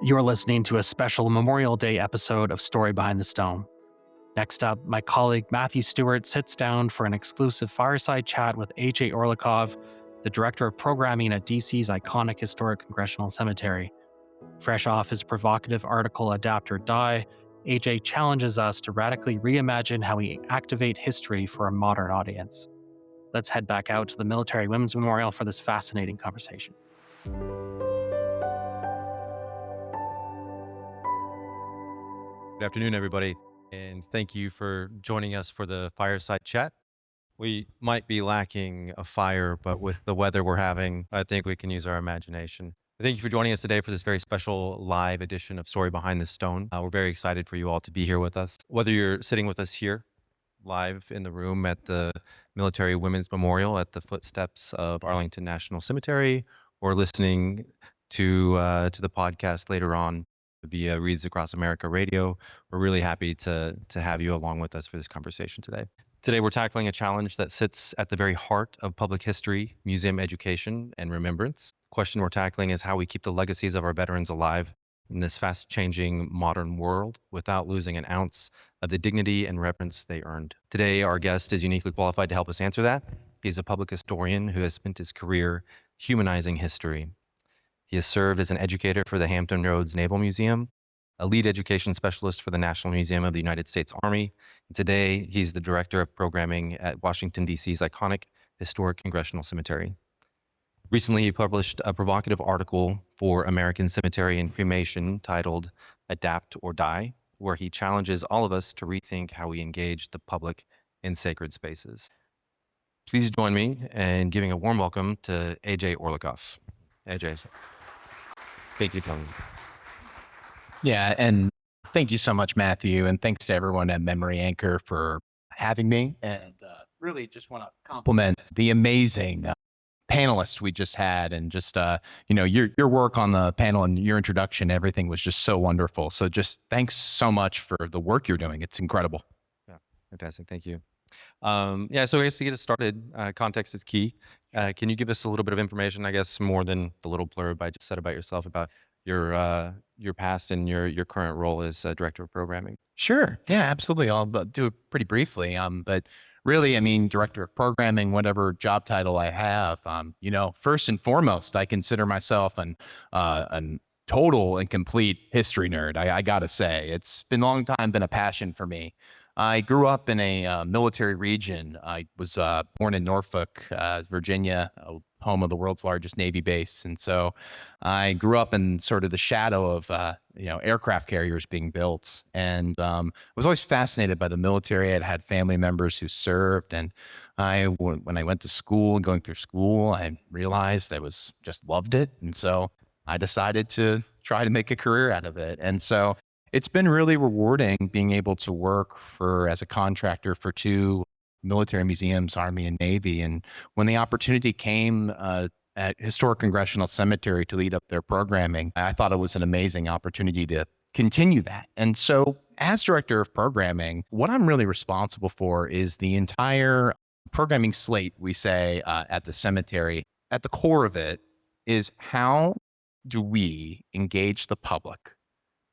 You're listening to a special Memorial Day episode of Story Behind the Stone. Next up, my colleague Matthew Stewart sits down for an exclusive fireside chat with AJ Orlikoff, the director of programming at DC's iconic Historic Congressional Cemetery. Fresh off his provocative article Adapt or Die, AJ challenges us to radically reimagine how we activate history for a modern audience. Let's head back out to the Military Women's Memorial for this fascinating conversation. Good afternoon, everybody, and thank you for joining us for the fireside chat. We might be lacking a fire, but with the weather we're having, I think we can use our imagination. Thank you for joining us today for this very special live edition of Story Behind the Stone. We're very excited for you all to be here with us. Whether you're sitting with us here, live in the room at the Military Women's Memorial at the footsteps of Arlington National Cemetery, or listening to the podcast later on via Reads Across America Radio, we're really happy to have you along with us for this conversation today. Today, we're tackling a challenge that sits at the very heart of public history, museum education, and remembrance. The question we're tackling is how we keep the legacies of our veterans alive in this fast-changing modern world without losing an ounce of the dignity and reverence they earned. Today, our guest is uniquely qualified to help us answer that. He's a public historian who has spent his career humanizing history. He has served as an educator for the Hampton Roads Naval Museum, a lead education specialist for the National Museum of the United States Army. And today, he's the director of programming at Washington, D.C.'s iconic Historic Congressional Cemetery. Recently, he published a provocative article for American Cemetery Cremation titled Adapt or Die, where he challenges all of us to rethink how we engage the public in sacred spaces. Please join me in giving a warm welcome to AJ Orlikoff. AJ. Thank you, Tony. Yeah, and thank you so much, Matthew, and thanks to everyone at Memory Anchor for having me. And really just want to compliment the amazing panelists we just had, and just your work on the panel and your introduction. Everything was just so wonderful. So just thanks so much for the work you're doing. It's incredible. Yeah, fantastic. Thank you. So I guess to get us started, context is key. Can you give us a little bit of information, I guess, more than the little blurb I just said about yourself, about your past and your current role as director of programming? Sure. Yeah, absolutely. I'll do it pretty briefly. But really, I mean, director of programming, whatever job title I have, first and foremost, I consider myself an total and complete history nerd. I gotta say, it's been a long time, been a passion for me. I grew up in a military region. I was born in Norfolk, Virginia, home of the world's largest Navy base. And so I grew up in sort of the shadow of, aircraft carriers being built. And I was always fascinated by the military. I'd had family members who served. And when I went to school and going through school, I realized I just loved it. And so I decided to try to make a career out of it. And so it's been really rewarding being able to work as a contractor for two military museums, Army and Navy. And when the opportunity came at Historic Congressional Cemetery to lead up their programming, I thought it was an amazing opportunity to continue that. And so as director of programming, what I'm really responsible for is the entire programming slate, we say, at the cemetery. At the core of it is, how do we engage the public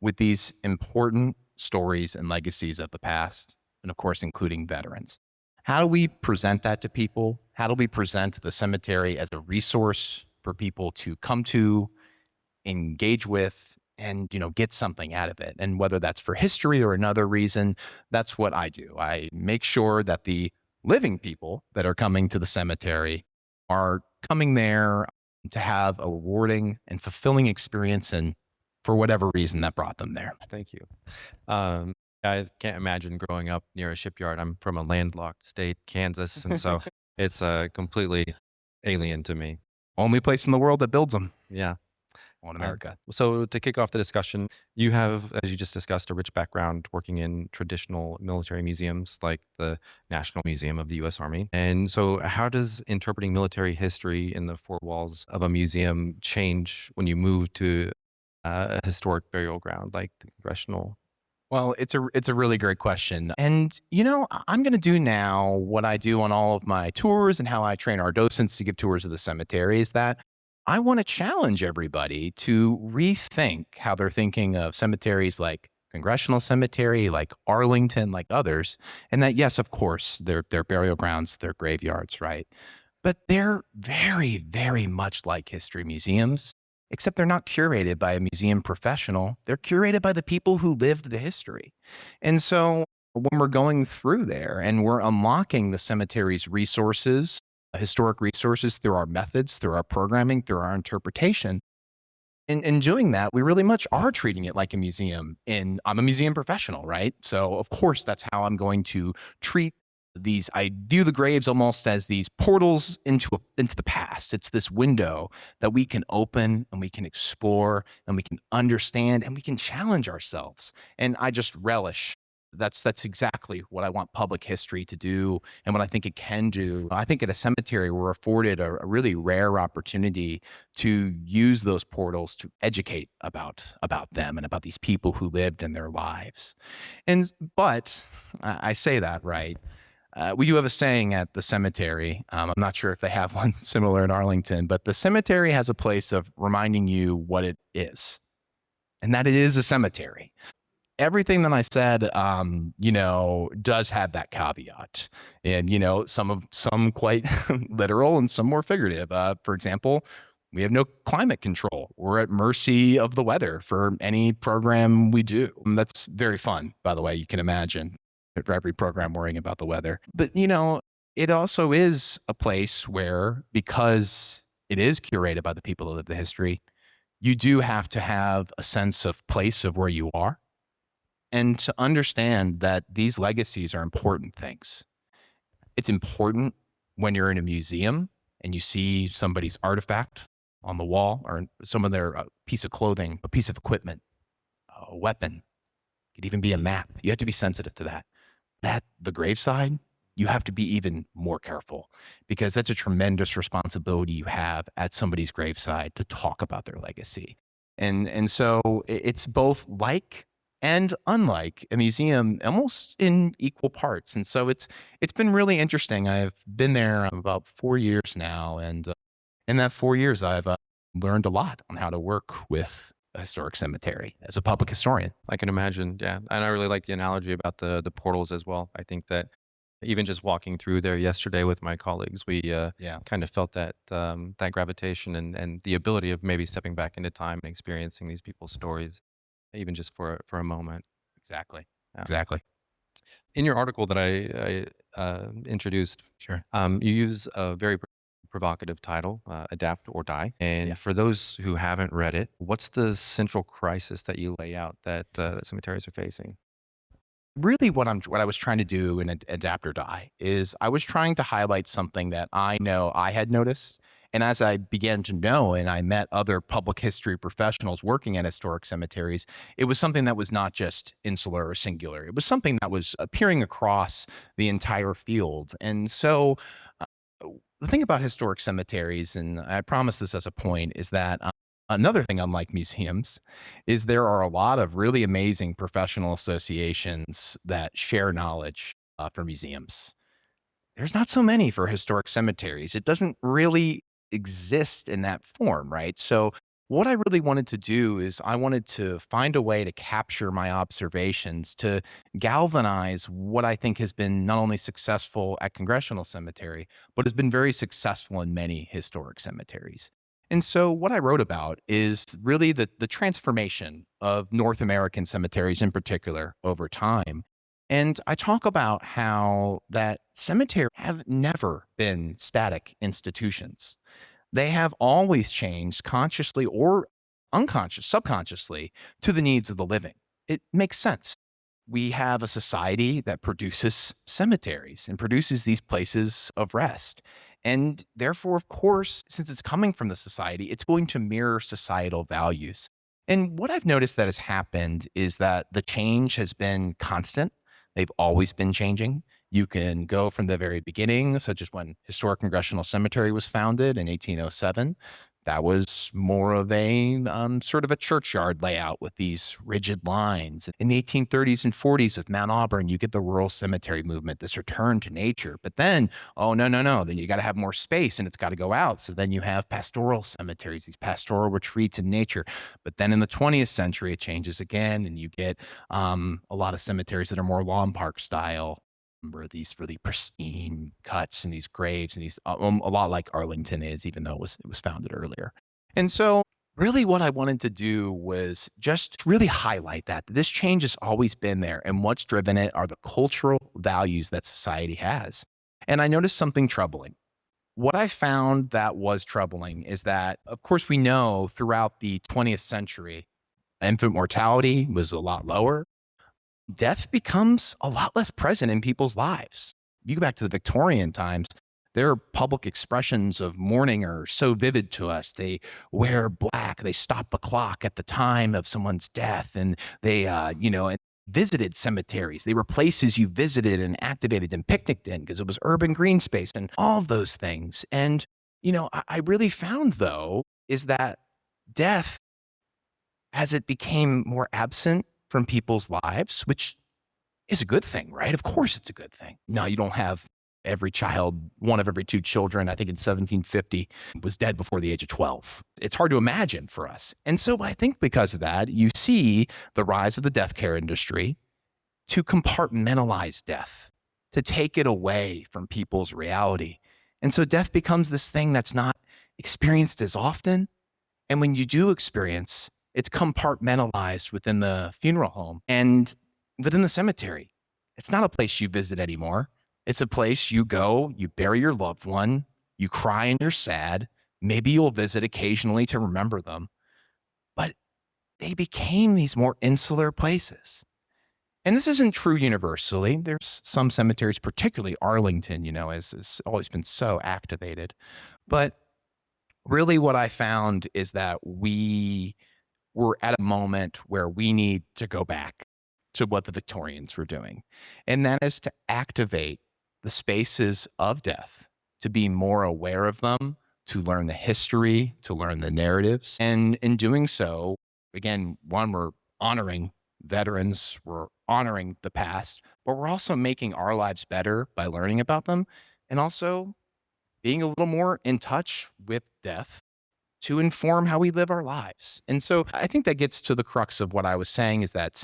with these important stories and legacies of the past, and of course, including veterans? How do we present that to people? How do we present the cemetery as a resource for people to come to, engage with, and get something out of it? And whether that's for history or another reason, that's what I do. I make sure that the living people that are coming to the cemetery are coming there to have a rewarding and fulfilling experience, and for whatever reason that brought them there. Thank you. I can't imagine growing up near a shipyard. I'm from a landlocked state, Kansas, and so it's completely alien to me. Only place in the world that builds them. Yeah. On America. So to kick off the discussion, you have, as you just discussed, a rich background working in traditional military museums like the National Museum of the U.S. Army. And so how does interpreting military history in the four walls of a museum change when you move to a historic burial ground like the Congressional? Well, it's a really great question. And, I'm going to do now what I do on all of my tours and how I train our docents to give tours of the cemetery, is that I want to challenge everybody to rethink how they're thinking of cemeteries like Congressional Cemetery, like Arlington, like others. And that, yes, of course, they're burial grounds, they're graveyards, right? But they're very, very much like history museums, except they're not curated by a museum professional. They're curated by the people who lived the history. And so when we're going through there and we're unlocking the cemetery's resources, historic resources through our methods, through our programming, through our interpretation, in doing that, we really much are treating it like a museum. And I'm a museum professional, right? So of course, that's how I'm going to treat these. I view the graves almost as these portals into the past. It's this window that we can open and we can explore and we can understand and we can challenge ourselves. And I just relish. That's exactly what I want public history to do and what I think it can do. I think at a cemetery, we're afforded a really rare opportunity to use those portals to educate about them and about these people who lived in their lives. But I say that, right? We do have a saying at the cemetery. I'm not sure if they have one similar in Arlington, but the cemetery has a place of reminding you what it is, and that it is a cemetery. Everything that I said, does have that caveat, and some quite literal and some more figurative. For example, we have no climate control. We're at mercy of the weather for any program we do. That's very fun, by the way. You can imagine for every program worrying about the weather. But it also is a place where, because it is curated by the people who live the history, you do have to have a sense of place of where you are and to understand that these legacies are important things. It's important when you're in a museum and you see somebody's artifact on the wall or some of their piece of clothing, a piece of equipment, a weapon. It could even be a map. You have to be sensitive to that. At the graveside, you have to be even more careful because that's a tremendous responsibility you have at somebody's graveside to talk about their legacy. And so it's both like and unlike a museum almost in equal parts. And so it's been really interesting. I've been there about 4 years now. And in that 4 years, I've learned a lot on how to work with a historic cemetery as a public historian. I can imagine, yeah. And I really like the analogy about the portals as well. I think that even just walking through there yesterday with my colleagues, we Yeah. kind of felt that gravitation and the ability of maybe stepping back into time and experiencing these people's stories, even just for a moment. Exactly. Yeah. Exactly. In your article that I introduced, Sure. you use a very provocative title, Adapt or Die. And Yeah. for those who haven't read it, what's the central crisis that you lay out that cemeteries are facing? Really what I was trying to do in Adapt or Die is I was trying to highlight something that I know I had noticed. And as I began to know and I met other public history professionals working at historic cemeteries, it was something that was not just insular or singular. It was something that was appearing across the entire field. And so the thing about historic cemeteries, and I promise this as a point, is that another thing, unlike museums, is there are a lot of really amazing professional associations that share knowledge for museums. There's not so many for historic cemeteries. It doesn't really exist in that form, right? So, what I really wanted to do is I wanted to find a way to capture my observations to galvanize what I think has been not only successful at Congressional Cemetery, but has been very successful in many historic cemeteries. And so, what I wrote about is really the transformation of North American cemeteries in particular over time. And I talk about how that cemeteries have never been static institutions. They have always changed consciously or subconsciously to the needs of the living. It makes sense. We have a society that produces cemeteries and produces these places of rest. And therefore, of course, since it's coming from the society, it's going to mirror societal values. And what I've noticed that has happened is that the change has been constant. They've always been changing. You can go from the very beginning, such as when Historic Congressional Cemetery was founded in 1807, That was more of a sort of a churchyard layout with these rigid lines. In the 1830s and 40s with Mount Auburn, you get the rural cemetery movement, this return to nature. But then, oh, no, no, no, then you got to have more space and it's got to go out. So then you have pastoral cemeteries, these pastoral retreats in nature. But then in the 20th century, it changes again and you get a lot of cemeteries that are more lawn park style, where these really pristine cuts and these graves and these a lot like Arlington is, even though it was founded earlier. And so really what I wanted to do was just really highlight that this change has always been there, and what's driven it are the cultural values that society has. And I noticed something troubling. What I found that was troubling is that, of course, we know throughout the 20th century, infant mortality was a lot lower. Death becomes a lot less present in people's lives. You go back to the Victorian times, their public expressions of mourning are so vivid to us. They wear black, they stop the clock at the time of someone's death, and they, and visited cemeteries. They were places you visited and activated and picnicked in because it was urban green space and all of those things. And, I really found, though, is that death, as it became more absent from people's lives, which is a good thing, right? Of course it's a good thing. No, you don't have every child, one of every two children, I think in 1750, was dead before the age of 12. It's hard to imagine for us. And so I think because of that, you see the rise of the death care industry to compartmentalize death, to take it away from people's reality. And so death becomes this thing that's not experienced as often. And when you do experience, it's compartmentalized within the funeral home and within the cemetery. It's not a place you visit anymore. It's a place you go, you bury your loved one, you cry and you're sad. Maybe you'll visit occasionally to remember them. But they became these more insular places. And this isn't true universally. There's some cemeteries, particularly Arlington, has always been so activated. But really what I found is that we're at a moment where we need to go back to what the Victorians were doing. And that is to activate the spaces of death, to be more aware of them, to learn the history, to learn the narratives. And in doing so, again, one, we're honoring veterans, we're honoring the past, but we're also making our lives better by learning about them and also being a little more in touch with death to inform how we live our lives. And so I think that gets to the crux of what I was saying, is that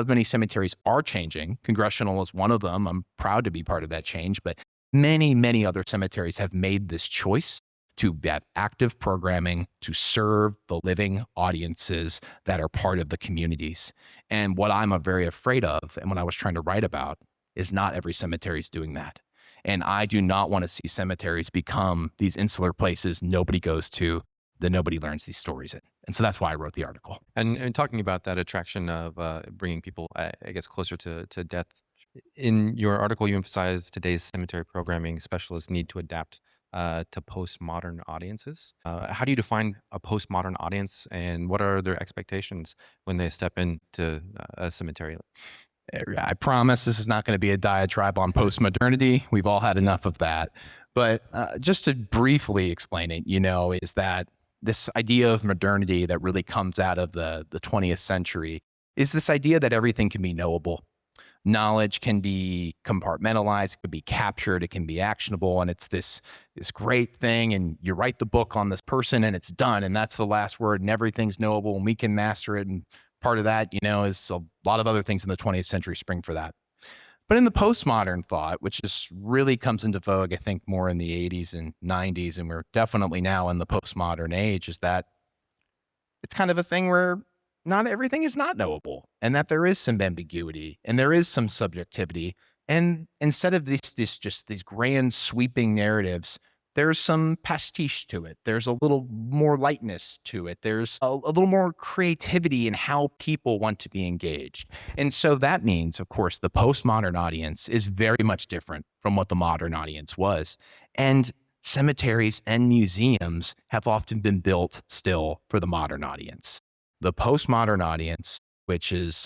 many cemeteries are changing. Congressional is one of them. I'm proud to be part of that change, but many, many other cemeteries have made this choice to have active programming to serve the living audiences that are part of the communities. And what I'm very afraid of, and what I was trying to write about, is not every cemetery is doing that. And I do not want to see cemeteries become these insular places nobody goes to, that nobody learns these stories in. And so that's why I wrote the article. And talking about that attraction of bringing people, I guess, closer to death. In your article, you emphasize today's cemetery programming specialists need to adapt to postmodern audiences. How do you define a postmodern audience, and what are their expectations when they step into a cemetery? I promise this is not going to be a diatribe on postmodernity. We've all had enough of that. But just to briefly explain it, is that this idea of modernity that really comes out of the 20th century is this idea that everything can be knowable. Knowledge can be compartmentalized, it can be captured, it can be actionable, and it's this great thing, and you write the book on this person and it's done, and that's the last word, and everything's knowable, and we can master it. And part of that, is a lot of other things in the 20th century spring for that. But in the postmodern thought, which just really comes into vogue, I think, more in the 80s and 90s, and we're definitely now in the postmodern age, is that it's kind of a thing where not everything is not knowable, and that there is some ambiguity and there is some subjectivity. And instead of these grand sweeping narratives, there's some pastiche to it. There's a little more lightness to it. There's a little more creativity in how people want to be engaged. And so that means, of course, the postmodern audience is very much different from what the modern audience was. And cemeteries and museums have often been built still for the modern audience. The postmodern audience, which is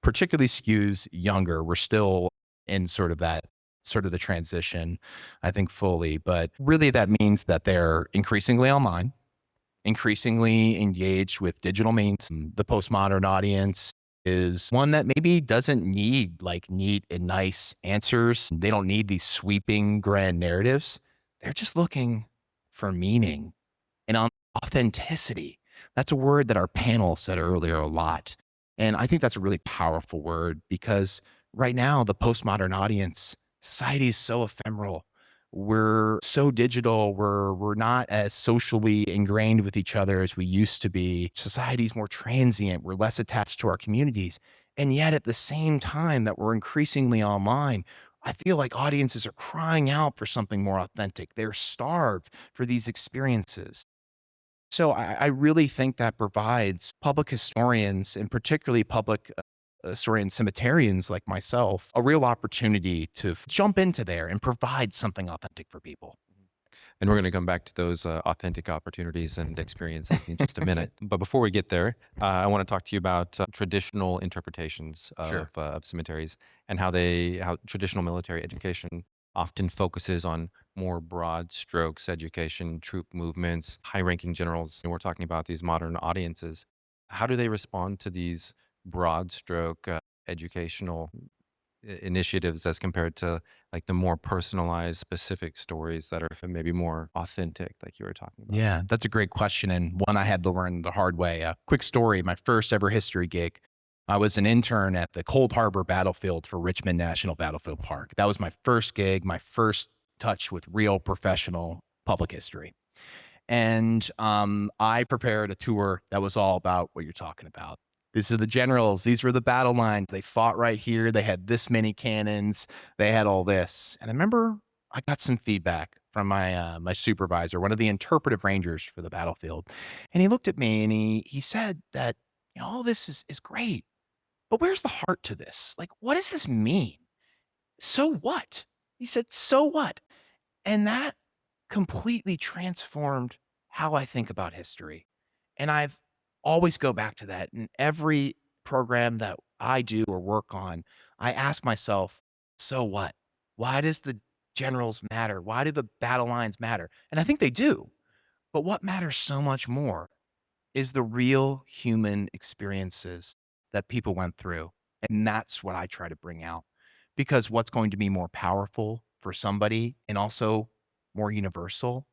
particularly skews younger, we're still in sort of that sort of the transition, I think, fully. But really, that means that they're increasingly online, increasingly engaged with digital means. The postmodern audience is one that maybe doesn't need like neat and nice answers. They don't need these sweeping grand narratives. They're just looking for meaning and authenticity. That's a word that our panel said earlier a lot. And I think that's a really powerful word because right now, the postmodern audience, society is so ephemeral. We're so digital. We're not as socially ingrained with each other as we used to be. Society's more transient. We're less attached to our communities. And yet at the same time that we're increasingly online, I feel like audiences are crying out for something more authentic. They're starved for these experiences. So I really think that provides public historians, and particularly public historians, cemeterians like myself, a real opportunity to jump into there and provide something authentic for people. And we're going to come back to those authentic opportunities and experiences in just a minute. But before we get there, I want to talk to you about traditional interpretations Sure. of cemeteries and how traditional military education often focuses on more broad strokes education, troop movements, high-ranking generals. And we're talking about these modern audiences. How do they respond to these broad stroke educational initiatives as compared to like the more personalized, specific stories that are maybe more authentic, like you were talking about? Yeah, that's a great question, and one I had to learn the hard way. A quick story, my first ever history gig, I was an intern at the Cold Harbor Battlefield for Richmond National Battlefield Park. That was my first gig, my first touch with real professional public history. And I prepared a tour that was all about what you're talking about. These are the generals. These were the battle lines. They fought right here. They had this many cannons. They had all this. And I remember I got some feedback from my supervisor, one of the interpretive rangers for the battlefield. And he looked at me and he said that, all this is great, but where's the heart to this? Like, what does this mean? So what? He said, so what? And that completely transformed how I think about history. And I've always go back to that in every program that I do or work on. I ask myself, so what? Why does the generals matter? Why do the battle lines matter? And I think they do. But what matters so much more is the real human experiences that people went through. And that's what I try to bring out. Because what's going to be more powerful for somebody and also more universal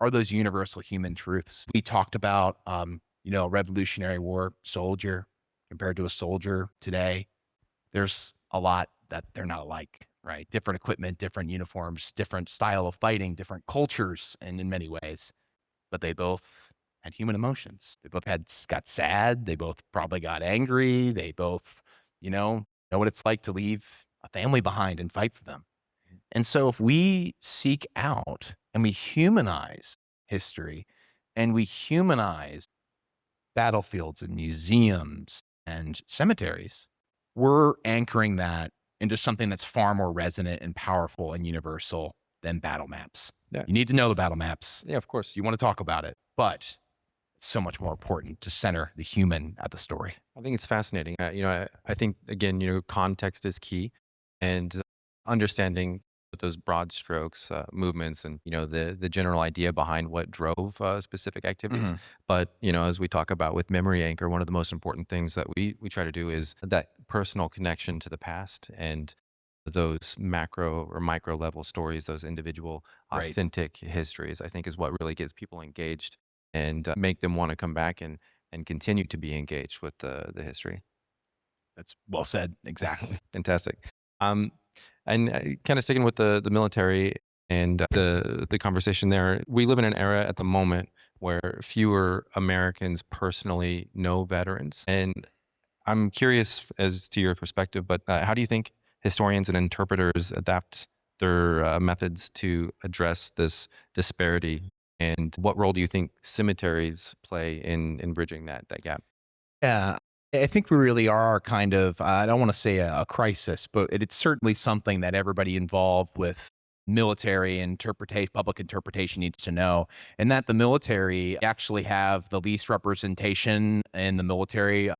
are those universal human truths. We talked about, a Revolutionary War soldier compared to a soldier today. There's a lot that they're not alike, right? Different equipment, different uniforms, different style of fighting, different cultures, and in many ways, but they both had human emotions. They both got sad. They both probably got angry. They both, know what it's like to leave a family behind and fight for them. And so if we seek out and we humanize history and we humanize battlefields and museums and cemeteries, we're anchoring that into something that's far more resonant and powerful and universal than battle maps. Yeah. You need to know the battle maps. Yeah, of course. You want to talk about it, but it's so much more important to center the human at the story. I think it's fascinating. I think again, context is key, and understanding those broad strokes, movements, and the general idea behind what drove specific activities. Mhm. But as we talk about with Memory Anchor, one of the most important things that we try to do is that personal connection to the past and those macro or micro level stories, those individual Right. authentic histories. I think is what really gets people engaged and make them want to come back and continue to be engaged with the history. That's well said. Exactly. Fantastic. Um, and kind of sticking with the military and the conversation there, we live in an era at the moment where fewer Americans personally know veterans, and I'm curious as to your perspective, but how do you think historians and interpreters adapt their methods to address this disparity? And what role do you think cemeteries play in bridging that gap? Yeah. I think we really are kind of, I don't want to say a crisis, but it's certainly something that everybody involved with military interpretation, public interpretation needs to know. And that the military actually have the least representation in the military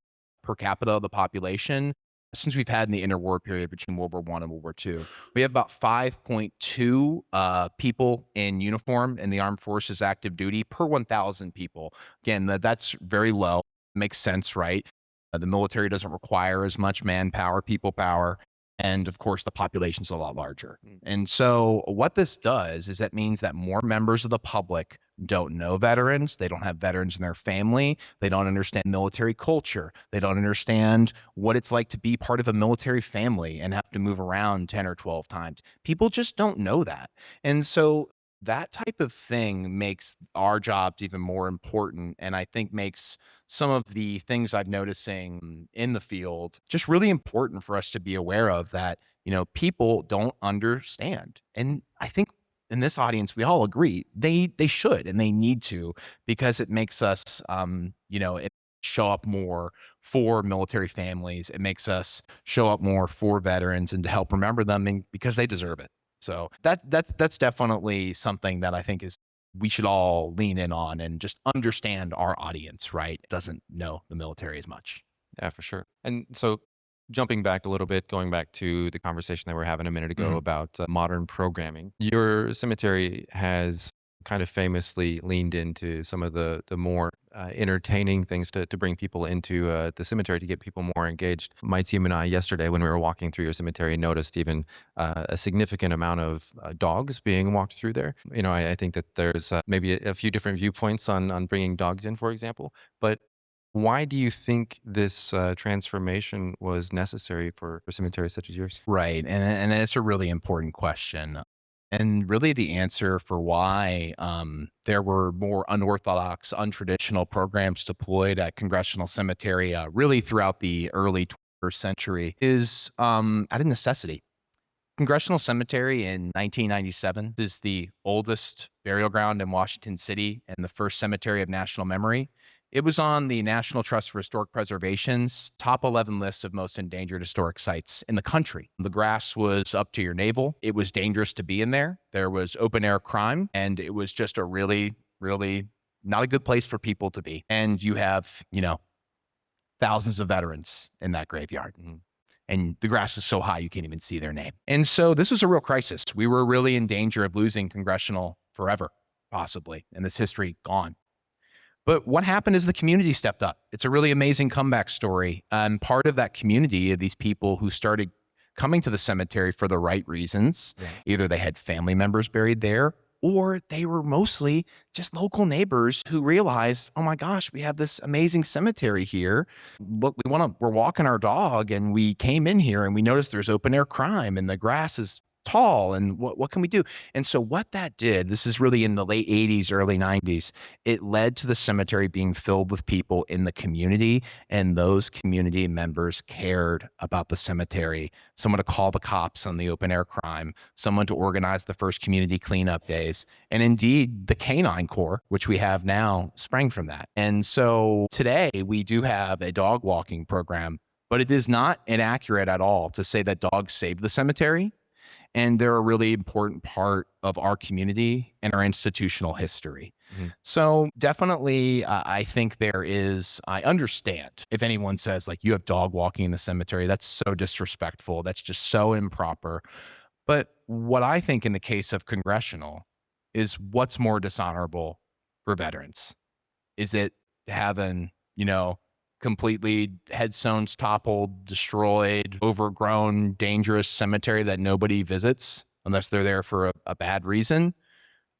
per capita of the population. since we've had in the interwar period between World War I and World War II, we have about 5.2 people in uniform in the armed forces active duty per 1,000 people. Again, that's very low. Makes sense, right? The military doesn't require as much manpower, people power. And of course, the population's a lot larger. And so what this does is that means that more members of the public don't know veterans. They don't have veterans in their family. They don't understand military culture. They don't understand what it's like to be part of a military family and have to move around 10 or 12 times. People just don't know that. And so that type of thing makes our jobs even more important. And I think makes some of the things I'm noticing in the field just really important for us to be aware of that, people don't understand. And I think in this audience, we all agree they should and they need to, because it makes us, it show up more for military families. It makes us show up more for veterans and to help remember them, and because they deserve it. So that's definitely something that I think is we should all lean in on and just understand our audience, right? Doesn't know the military as much. Yeah, for sure. And so jumping back a little bit, going back to the conversation that we were having a minute ago about modern programming, your cemetery has kind of famously leaned into some of the more entertaining things to bring people into the cemetery, to get people more engaged. My team and I yesterday, when we were walking through your cemetery, noticed even a significant amount of dogs being walked through there. I think that there's maybe a few different viewpoints on bringing dogs in, for example. But why do you think this transformation was necessary for cemeteries such as yours? Right. And it's a really important question. And really, the answer for why there were more unorthodox, untraditional programs deployed at Congressional Cemetery really throughout the early 21st century is out of necessity. Congressional Cemetery in 1997 is the oldest burial ground in Washington City and the first cemetery of national memory. It was on the National Trust for Historic Preservation's top 11 list of most endangered historic sites in the country. The grass was up to your navel. It was dangerous to be in there. There was open air crime, and it was just a really, really not a good place for people to be. And you have, thousands of veterans in that graveyard. And the grass is so high you can't even see their name. And so this was a real crisis. We were really in danger of losing Congressional forever, possibly, and this history gone. But what happened is the community stepped up. It's a really amazing comeback story. And part of that community of these people who started coming to the cemetery for the right reasons, either they had family members buried there, or they were mostly just local neighbors who realized, oh my gosh, we have this amazing cemetery here. Look, we're walking our dog and we came in here and we noticed there's open air crime and the grass is tall, and what can we do? And so what that did, this is really in the late 80s, early 90s, it led to the cemetery being filled with people in the community, and those community members cared about the cemetery. Someone to call the cops on the open air crime, someone to organize the first community cleanup days. And indeed, the Canine Corps, which we have now, sprang from that. And so today we do have a dog walking program, but it is not inaccurate at all to say that dogs saved the cemetery. And they're a really important part of our community and our institutional history. So definitely, I think I understand if anyone says like, you have dog walking in the cemetery, that's so disrespectful. That's just so improper. But what I think in the case of Congressional is what's more dishonorable for veterans? Is it having, completely headstones toppled, destroyed, overgrown, dangerous cemetery that nobody visits unless they're there for a bad reason?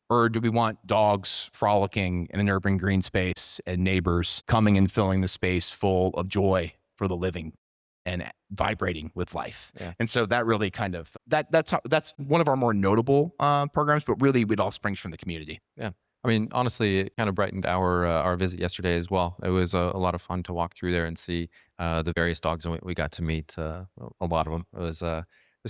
Or do we want dogs frolicking in an urban green space and neighbors coming and filling the space full of joy for the living and vibrating with life? And so that really kind of, that's one of our more notable programs, but really it all springs from the community. I mean, honestly, it kind of brightened our visit yesterday as well. It was a lot of fun to walk through there and see the various dogs, and we got to meet a lot of them. It was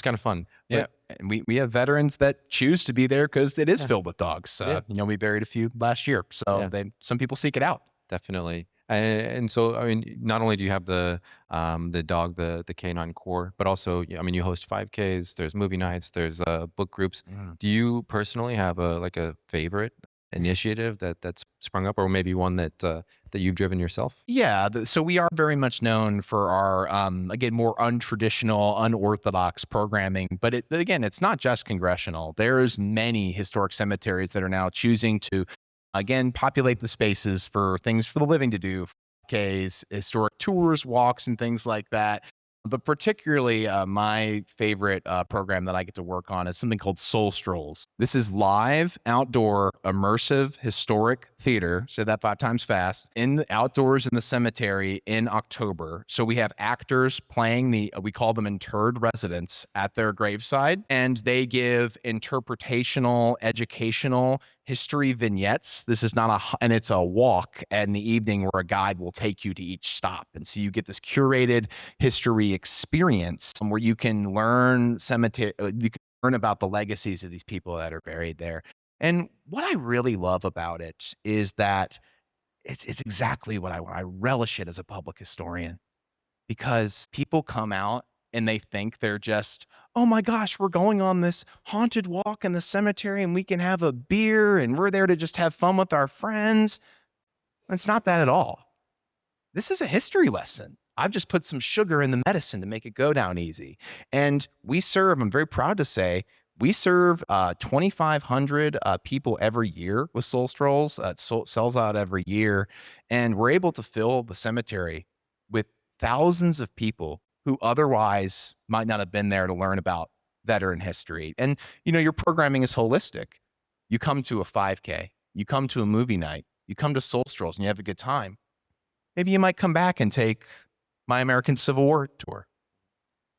kind of fun. But, and we have veterans that choose to be there because it is filled with dogs. We buried a few last year, so some people seek it out. Definitely. And so, I mean, not only do you have the dog, the Canine Corps, but also, I mean, you host 5Ks. There's movie nights. There's book groups. Do you personally have a favorite initiative that's sprung up, or maybe one that that you've driven yourself? Yeah, so we are very much known for our, again, more untraditional, unorthodox programming. But again, it's not just congressional. There's many historic cemeteries that are now choosing to, again, populate the spaces for things for the living to do, Ks, historic tours, walks, and things like that. But particularly, my favorite program that I get to work on is something called Soul Strolls. This is live, outdoor, immersive, historic theater. Say that 5 times fast. In the outdoors in the cemetery in October. So we have actors playing we call them interred residents at their graveside, and they give interpretational, educational history vignettes. This is not and it's a walk in the evening where a guide will take you to each stop. And so you get this curated history experience where you can learn you can learn about the legacies of these people that are buried there. And what I really love about it is that it's exactly what I relish it as a public historian, because people come out and they think they're just, oh my gosh, we're going on this haunted walk in the cemetery and we can have a beer and we're there to just have fun with our friends. It's not that at all. This is a history lesson. I've just put some sugar in the medicine to make it go down easy. And I'm very proud to say, we serve 2,500 people every year with Soul Strolls. It sells out every year. And we're able to fill the cemetery with thousands of people who otherwise might not have been there to learn about veteran history. And, your programming is holistic. You come to a 5K, you come to a movie night, you come to Soul Strolls and you have a good time. Maybe you might come back and take my American Civil War tour.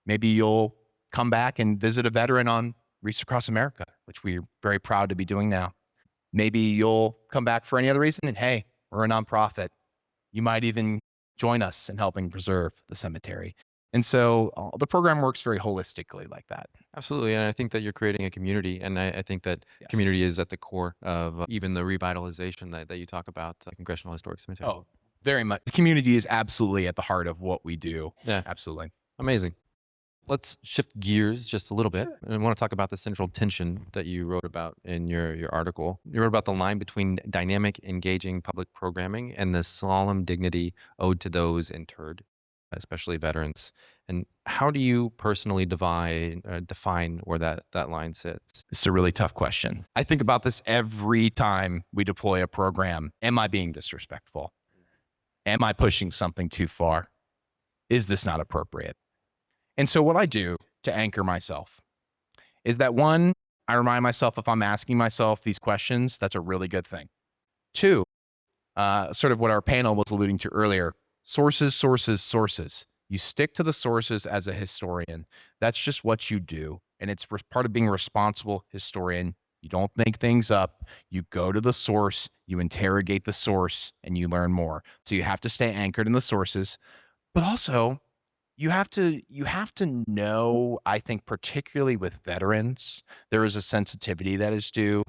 Maybe you'll come back and visit a veteran on Reach Across America, which we're very proud to be doing now. Maybe you'll come back for any other reason, and hey, we're a nonprofit. You might even join us in helping preserve the cemetery. And so the program works very holistically like that. Absolutely. And I think that you're creating a community. And I think that Yes. community is at the core of even the revitalization that you talk about, Congressional Historic Cemetery. Oh, very much. The community is absolutely at the heart of what we do. Yeah. Absolutely. Amazing. Let's shift gears just a little bit. And I want to talk about the central tension that you wrote about in your article. You wrote about the line between dynamic, engaging public programming and the solemn dignity owed to those interred, especially veterans. And how do you personally define where that line sits? It's a really tough question. I think about this every time we deploy a program. Am I being disrespectful? Am I pushing something too far? Is this not appropriate? And so what I do to anchor myself is that, one, I remind myself, if I'm asking myself these questions, that's a really good thing. Two, sort of what our panel was alluding to earlier, sources, sources, sources. You stick to the sources as a historian. That's just what you do. And it's part of being a responsible historian. You don't make things up. You go to the source, you interrogate the source, and you learn more. So you have to stay anchored in the sources, but also you have to know, I think, particularly with veterans, there is a sensitivity that is due.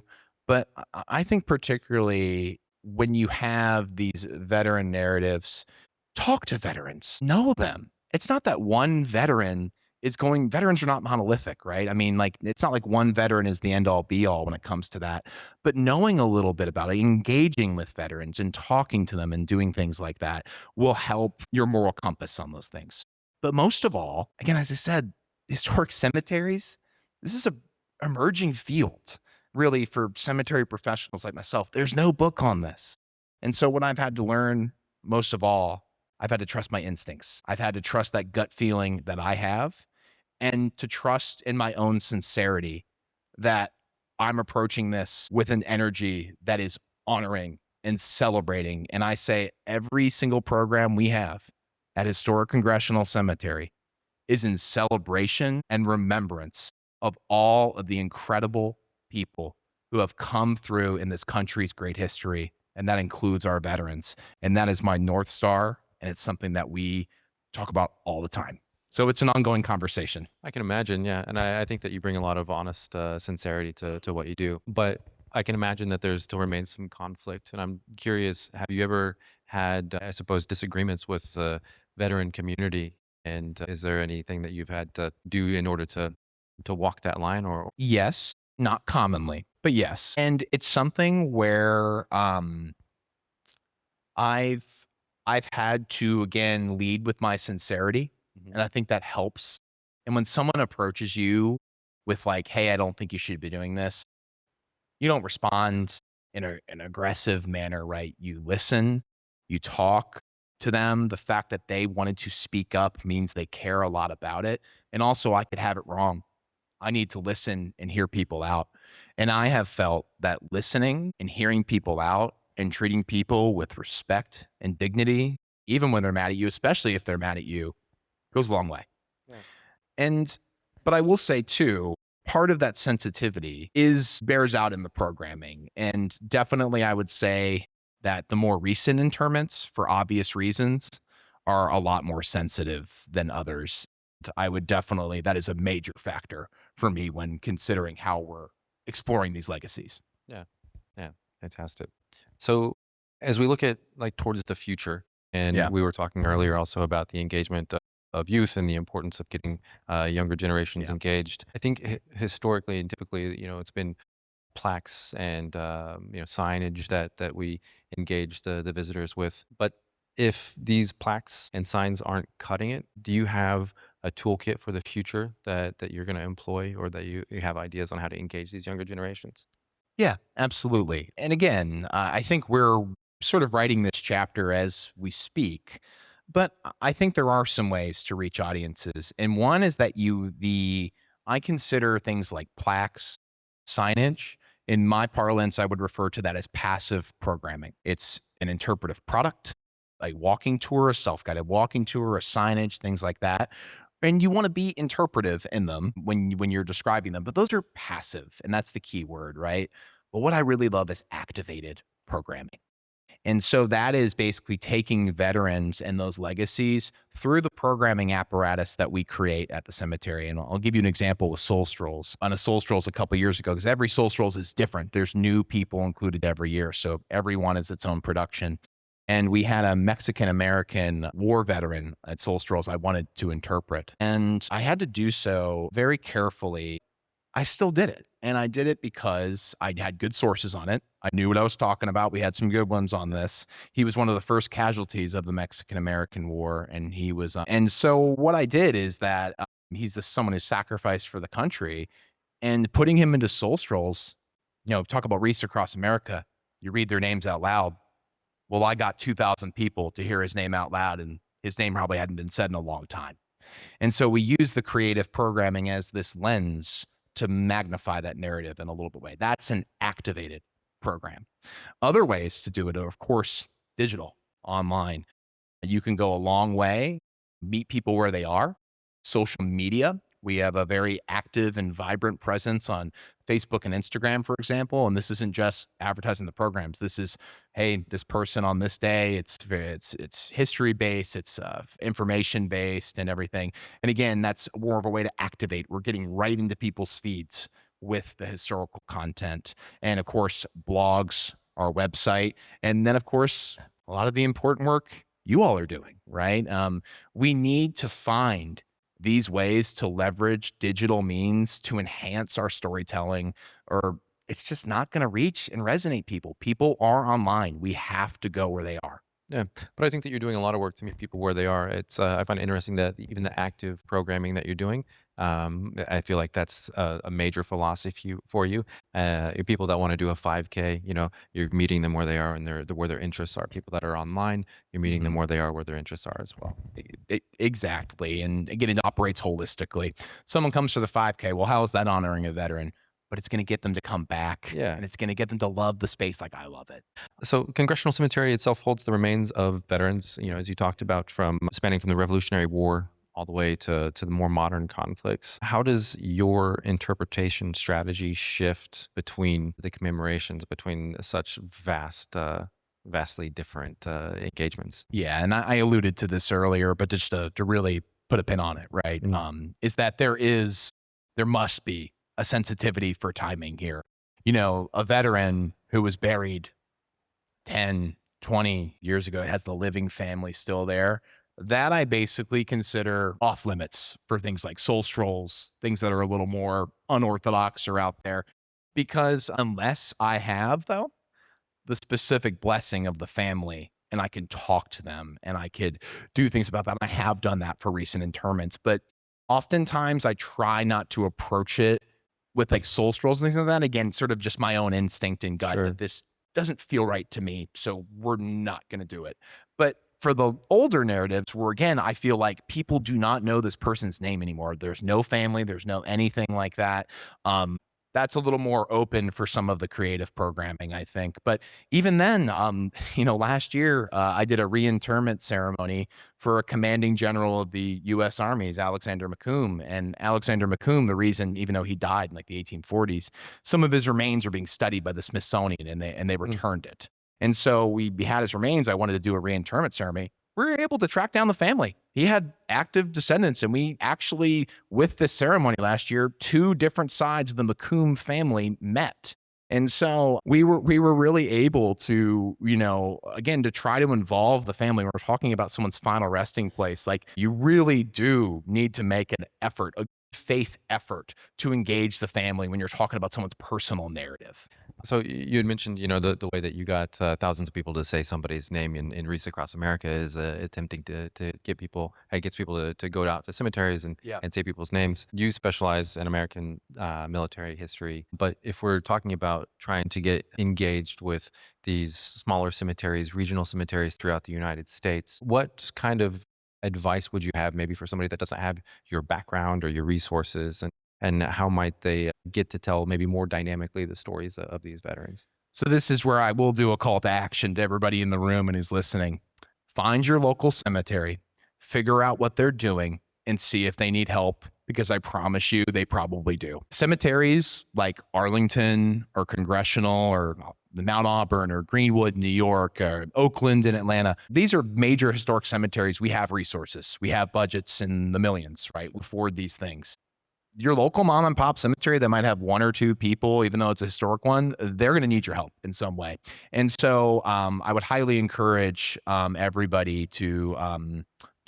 But I think particularly when you have these veteran narratives, talk to veterans, know them. It's not that one veterans are not monolithic, right? I mean, like, it's not like one veteran is the end all be all when it comes to that, but knowing a little bit about it, engaging with veterans and talking to them and doing things like that will help your moral compass on those things. But most of all, again, as I said, historic cemeteries, this is an emerging field, really, for cemetery professionals like myself. There's no book on this. And so what I've had to learn most of all, I've had to trust my instincts. I've had to trust that gut feeling that I have, and to trust in my own sincerity that I'm approaching this with an energy that is honoring and celebrating. And I say every single program we have at Historic Congressional Cemetery is in celebration and remembrance of all of the incredible people who have come through in this country's great history. And that includes our veterans. And that is my North Star. And it's something that we talk about all the time. So it's an ongoing conversation. I can imagine, yeah. And I think that you bring a lot of honest sincerity to what you do. But I can imagine that there still remains some conflict. And I'm curious, have you ever had, I suppose, disagreements with the veteran community? And is there anything that you've had to do in order to walk that line? Or Yes, not commonly, but yes. And it's something where I've I've had to again lead with my sincerity, Mhm. and I think that helps. And when someone approaches you with like, "Hey, I don't think you should be doing this," you don't respond in an aggressive manner, right? You listen, you talk to them. The fact that they wanted to speak up means they care a lot about it. And also, I could have it wrong. I need to listen and hear people out. And I have felt that listening and hearing people out and treating people with respect and dignity, even when they're mad at you, especially if they're mad at you, goes a long way. Yeah. And, but I will say too, part of that sensitivity is bears out in the programming. And definitely, I would say that the more recent interments, for obvious reasons, are a lot more sensitive than others. I would definitely, that is a major factor for me when considering how we're exploring these legacies. Yeah. Yeah. Fantastic. So as we look at like towards the future, and Yeah. we were talking earlier also about the engagement of youth and the importance of getting younger generations Yeah. engaged. I think historically and typically, it's been plaques and signage that we engage the visitors with. But if these plaques and signs aren't cutting it, do you have a toolkit for the future that you're going to employ, or that you have ideas on how to engage these younger generations? Yeah, absolutely. And again, I think we're sort of writing this chapter as we speak, but I think there are some ways to reach audiences. And one is that I consider things like plaques, signage. In my parlance, I would refer to that as passive programming. It's an interpretive product, a walking tour, a self guided walking tour, a signage, things like that. And you want to be interpretive in them when you're describing them, but those are passive, and that's the key word, right? But what I really love is activated programming. And so that is basically taking veterans and those legacies through the programming apparatus that we create at the cemetery. And I'll give you an example with Soul Strolls. On a Soul Strolls a couple years ago, because every Soul Strolls is different. There's new people included every year. So every one is its own production. And we had a Mexican American war veteran at Soul Strolls I wanted to interpret. And I had to do so very carefully. I still did it. And I did it because I had good sources on it. I knew what I was talking about. We had some good ones on this. He was one of the first casualties of the Mexican American War. And he was, and so what I did is that he's someone who sacrificed for the country, and putting him into Soul Strolls, talk about Reese across America. You read their names out loud. Well, I got 2,000 people to hear his name out loud, and his name probably hadn't been said in a long time. And so we use the creative programming as this lens to magnify that narrative in a little bit way. That's an activated program. Other ways to do it are, of course, digital, online. You can go a long way, meet people where they are. Social media. We have a very active and vibrant presence on Facebook and Instagram, for example. And this isn't just advertising the programs. This is, hey, this person on this day. It's history based. It's information based and everything. And again, that's more of a way to activate. We're getting right into people's feeds with the historical content, and of course, blogs, our website, and then of course, a lot of the important work you all are doing. Right? We need to find these ways to leverage digital means to enhance our storytelling, or it's just not going to reach and resonate people. People are online. We have to go where they are. Yeah, but I think that you're doing a lot of work to meet people where they are. I find it interesting that even the active programming that you're doing, I feel like that's a major philosophy for you. People that want to do a 5K, you're meeting them where they are and where their interests are. People that are online, you're meeting them Mhm. where they are, where their interests are as well. Exactly. And again, it operates holistically. Someone comes for the 5K. Well, how is that honoring a veteran? But it's going to get them to come back, Yeah. and it's going to get them to love the space like I love it. So, Congressional Cemetery itself holds the remains of veterans, as you talked about, from spanning from the Revolutionary War all the way to the more modern conflicts. How does your interpretation strategy shift between the commemorations, between such vastly different engagements? Yeah, and I alluded to this earlier, but just to really put a pin on it, right? Mm. Is that there must be a sensitivity for timing here. A veteran who was buried 10, 20 years ago, it has the living family still there. That I basically consider off limits for things like soul strolls, things that are a little more unorthodox or out there. Because unless I have, though, the specific blessing of the family and I can talk to them and I could do things about that. I have done that for recent interments, but oftentimes I try not to approach it with like soul strolls and things like that. Again, sort of just my own instinct and gut Sure. that this doesn't feel right to me, so we're not going to do it. But for the older narratives where, again, I feel like people do not know this person's name anymore. There's no family, there's no anything like that. That's a little more open for some of the creative programming, I think. But even then, last year I did a reinterment ceremony for a commanding general of the U.S. Army's Alexander McComb. And Alexander McComb, the reason, even though he died in like the 1840s, some of his remains are being studied by the Smithsonian, and they returned it. And so we had his remains. I wanted to do a reinterment ceremony. We were able to track down the family. He had active descendants, and we actually, with this ceremony last year, 2 different sides of the McComb family met. And so we were really able to, again, to try to involve the family. We're talking about someone's final resting place. Like, you really do need to make an effort, a faith effort, to engage the family when you're talking about someone's personal narrative. So you had mentioned, the way that you got thousands of people to say somebody's name in Wreaths Across America is attempting to get people, it gets people to go out to cemeteries and say people's names. You specialize in American military history, but if we're talking about trying to get engaged with these smaller cemeteries, regional cemeteries throughout the United States, what kind of advice would you have maybe for somebody that doesn't have your background or your resources, and how might they get to tell maybe more dynamically the stories of these veterans? So this is where I will do a call to action to everybody in the room and who's listening. Find your local cemetery, figure out what they're doing, and see if they need help, because I promise you they probably do. Cemeteries like Arlington or Congressional or the Mount Auburn or Greenwood, New York, or Oakland in Atlanta, these are major historic cemeteries. We have resources. We have budgets in the millions, right? We afford these things. Your local mom and pop cemetery that might have 1 or 2 people, even though it's a historic one, they're going to need your help in some way. And so I would highly encourage everybody to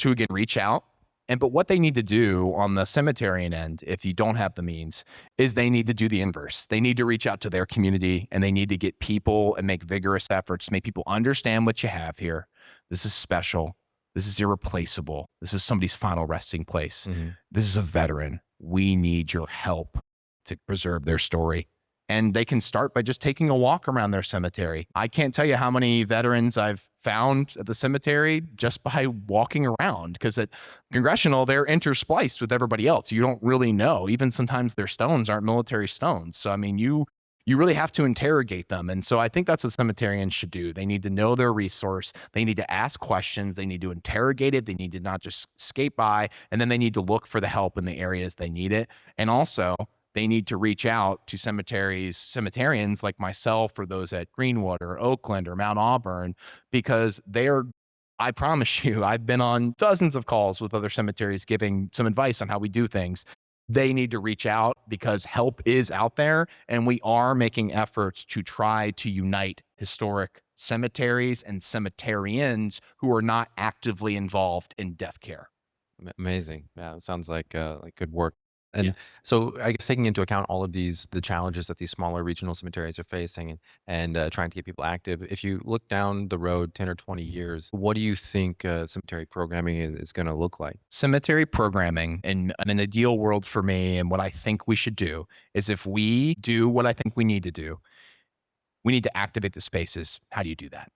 again, reach out. But what they need to do on the cemeterian end, if you don't have the means, is they need to do the inverse. They need to reach out to their community, and they need to get people and make vigorous efforts to make people understand what you have here. This is special. This is irreplaceable. This is somebody's final resting place. Mm-hmm. This is a veteran. We need your help to preserve their story. And they can start by just taking a walk around their cemetery. I can't tell you how many veterans I've found at the cemetery just by walking around, because at Congressional, they're interspliced with everybody else. You don't really know. Even sometimes their stones aren't military stones. So, I mean, you really have to interrogate them. And so I think that's what cemeterians should do. They need to know their resource. They need to ask questions. They need to interrogate it. They need to not just skate by, and then they need to look for the help in the areas they need it. And also, they need to reach out to cemeterians like myself, or those at Greenwood or Oakland or Mount Auburn, because I promise you, I've been on dozens of calls with other cemeteries giving some advice on how we do things. They need to reach out, because help is out there, and we are making efforts to try to unite historic cemeteries and cemeterians who are not actively involved in death care. Amazing. Yeah, it sounds like good work. And so I guess taking into account all of the challenges that these smaller regional cemeteries are facing, and trying to get people active, if you look down the road 10 or 20 years, what do you think cemetery programming is going to look like? Cemetery programming, in an ideal world for me, and what I think we should do, is if we do what I think we need to do, we need to activate the spaces. How do you do that?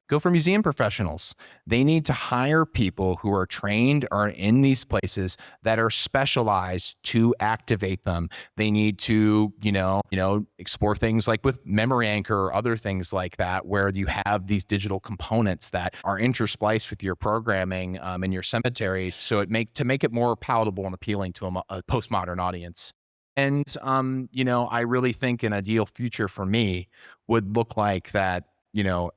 Go for museum professionals. They need to hire people who are trained or in these places that are specialized to activate them. They need to, explore things like with Memory Anchor or other things like that, where you have these digital components that are interspliced with your programming in your cemetery, so to make it more palatable and appealing to a postmodern audience. And I really think an ideal future for me would look like that.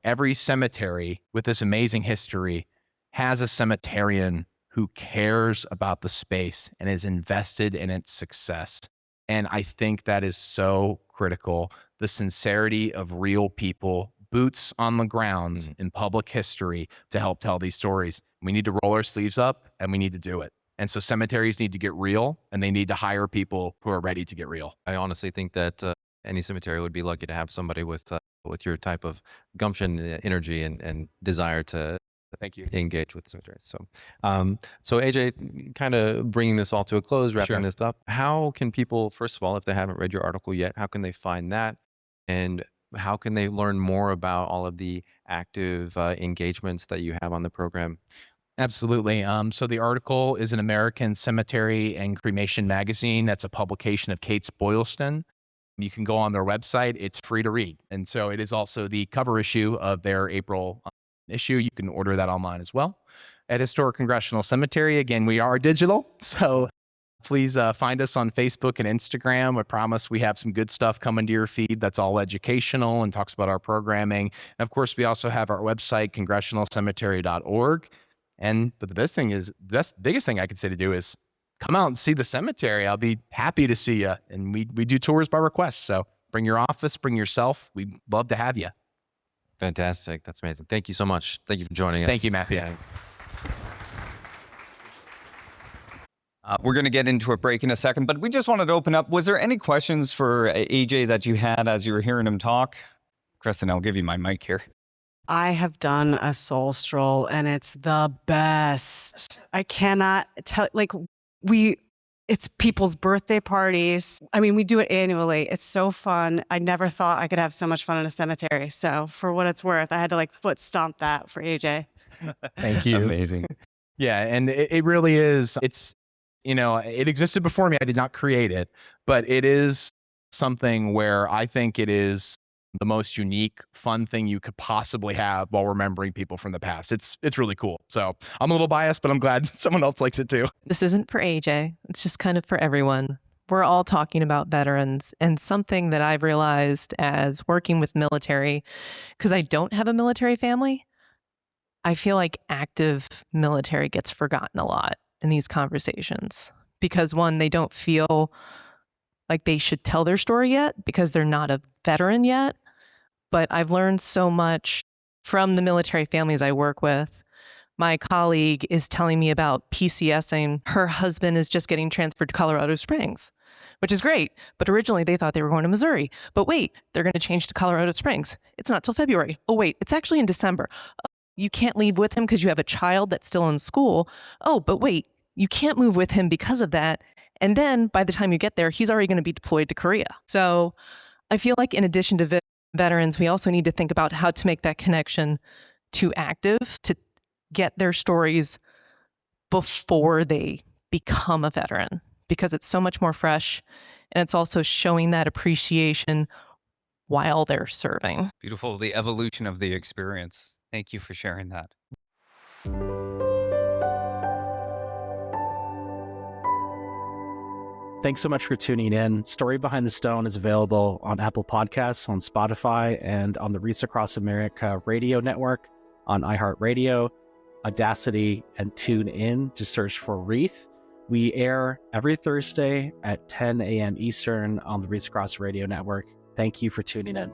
Every cemetery with this amazing history has a cemeterian who cares about the space and is invested in its success. And I think that is so critical. The sincerity of real people, boots on the ground in public history, to help tell these stories. We need to roll our sleeves up, and we need to do it. And so cemeteries need to get real, and they need to hire people who are ready to get real. I honestly think that any cemetery would be lucky to have somebody with with your type of gumption, energy, and desire to Thank you. engage with cemeteries. So AJ, kind of bringing this all to a close, wrapping Sure. this up, how can people, first of all, if they haven't read your article yet, how can they find that? And how can they learn more about all of the active engagements that you have on the program? Absolutely. So the article is an American Cemetery and Cremation magazine. That's a publication of Kate Boylston. You can go on their website. It's free to read. And so it is also the cover issue of their April issue. You can order that online as well. At Historic Congressional Cemetery, again, we are digital. So please find us on Facebook and Instagram. I promise we have some good stuff coming to your feed that's all educational and talks about our programming. And of course, we also have our website, congressionalcemetery.org. But the biggest thing I could say to do is come out and see the cemetery. I'll be happy to see you. And we do tours by request. So bring your office, bring yourself. We'd love to have you. Fantastic. That's amazing. Thank you so much. Thank you for joining us. Thank you, Matthew. Yeah. We're going to get into a break in a second, but we just wanted to open up. Was there any questions for AJ that you had as you were hearing him talk? Kristen, I'll give you my mic here. I have done a soul stroll and it's the best. I cannot tell, it's people's birthday parties. I mean, we do it annually. It's so fun. I never thought I could have so much fun in a cemetery. So for what it's worth, I had to foot stomp that for AJ. Thank you. Amazing. Yeah. And it really is. It's, it existed before me. I did not create it, but it is something where I think it is the most unique, fun thing you could possibly have while remembering people from the past. It's really cool. So I'm a little biased, but I'm glad someone else likes it too. This isn't for AJ. It's just kind of for everyone. We're all talking about veterans, and something that I've realized as working with military, because I don't have a military family, I feel like active military gets forgotten a lot in these conversations because, one, they don't feel like they should tell their story yet because they're not a veteran yet. But I've learned so much from the military families I work with. My colleague is telling me about PCSing. Her husband is just getting transferred to Colorado Springs, which is great. But originally they thought they were going to Missouri. But wait, they're going to change to Colorado Springs. It's not till February. Oh, wait, it's actually in December. Oh, you can't leave with him because you have a child that's still in school. Oh, but wait, you can't move with him because of that. And then by the time you get there, he's already going to be deployed to Korea. So I feel like in addition to veterans, we also need to think about how to make that connection to active, to get their stories before they become a veteran, because it's so much more fresh. And it's also showing that appreciation while they're serving. Beautiful. The evolution of the experience. Thank you for sharing that. Thanks so much for tuning in. Story Behind the Stone is available on Apple Podcasts, on Spotify, and on the Wreaths Across America radio network, on iHeartRadio, Audacity, and TuneIn. Just search for Wreath. We air every Thursday at 10 a.m. Eastern on the Wreaths Across Radio Network. Thank you for tuning in.